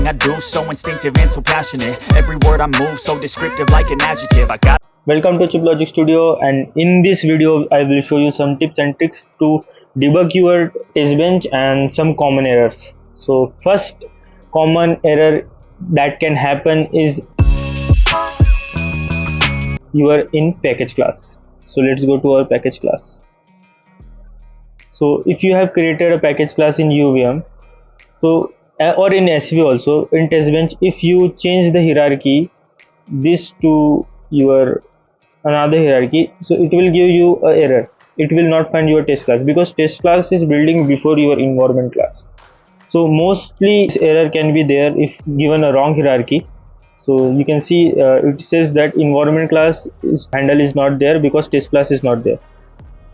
everything I do, so instinctive and so passionate. Every word I move, so descriptive like an adjective. I got. Welcome to ChipLogic Studio, and in this video I will show you some tips and tricks to debug your test bench and some common errors. So first common error that can happen is you are in package class. So let's go to our package class. So if you have created a package class in UVM, so or in SV also, in testbench, if you change the hierarchy this to your another hierarchy, so it will give you an error. It will not find your test class because test class is building before your environment class. So mostly this error can be there if given a wrong hierarchy. So you can see it says that environment class handle is not there because test class is not there,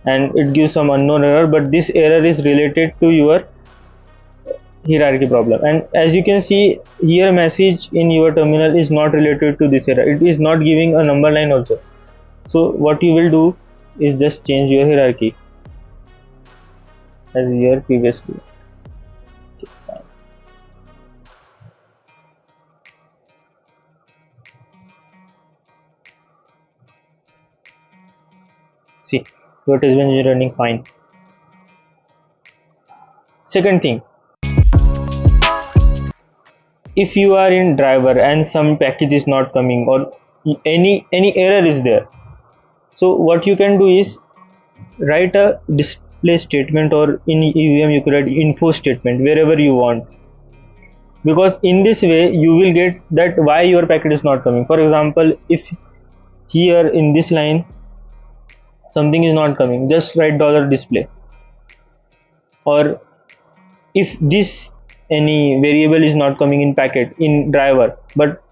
and it gives some unknown error, but this error is related to your hierarchy problem. And as you can see here, message in your terminal is not related to this error. It is not giving a number line also. So what you will do is just change your hierarchy as here previously. See, your test bench is running fine. Second thing, if you are in driver and some package is not coming or any error is there, so what you can do is write a display statement, or in UVM you could write info statement wherever you want, because in this way you will get that why your packet is not coming. For example, if here in this line something is not coming, just write $display. Or if this any variable is not coming in packet in driver but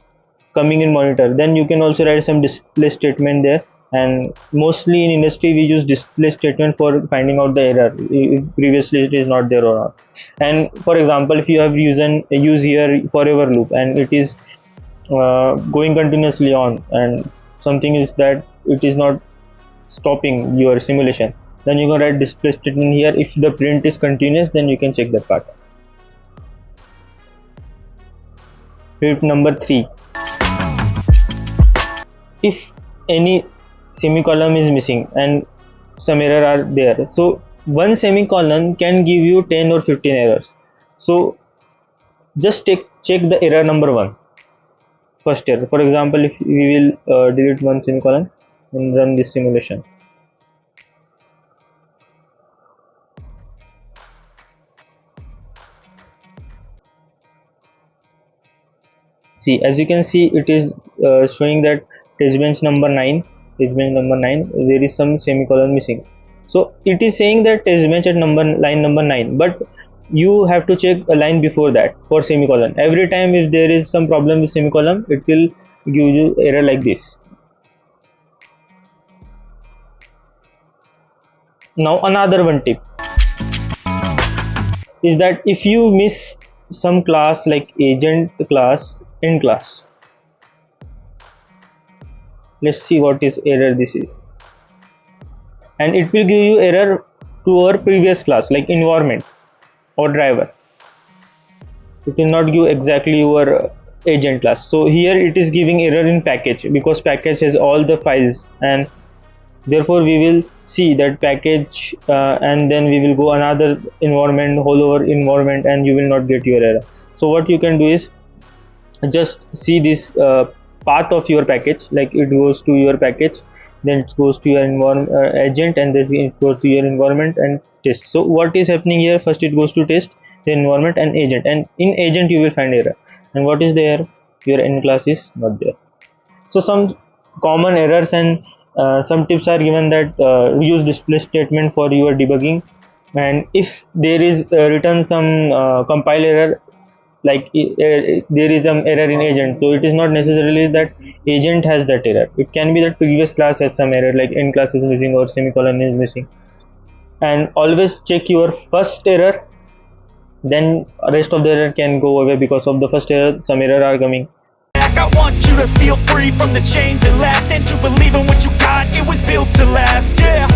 coming in monitor, then you can also write some display statement there. And mostly in industry we use display statement for finding out the error if previously it is not there or not. And for example, if you have use here forever loop and it is going continuously on, and something is that it is not stopping your simulation, then you can write display statement here. If the print is continuous, then you can check that part. Tip number 3, if any semicolon is missing and some error are there, so one semicolon can give you 10 or 15 errors. So just check the error number 1, first error. For example, if we will delete one semicolon and run this simulation, see, as you can see, it is showing that testbench number 9, there is some semicolon missing. So it is saying that testbench at line number 9, but you have to check a line before that for semicolon. Every time if there is some problem with semicolon, it will give you error like this. Now another one tip is that if you miss some class like agent class in class, let's see what is error this is, and it will give you error to our previous class like environment or driver. It will not give exactly your agent class. So here it is giving error in package because package has all the files, and therefore we will see that package and then we will go another environment, whole over environment, and you will not get your error. So what you can do is just see this path of your package, like it goes to your package, then it goes to your agent, and then it goes to your environment and test. So what is happening here, first it goes to test, then environment and agent, and in agent you will find error. And what is there? Your end class is not there. So some common errors and some tips are given that use display statement for your debugging. And if there is written some compile error, like there is some error in agent, so it is not necessarily that agent has that error. It can be that previous class has some error, like end class is missing or semicolon is missing. And always check your first error, then rest of the error can go away because of the first error. Some error are coming. I want you to feel free from the chains that last, and to believe in what you got, it was built to last, yeah.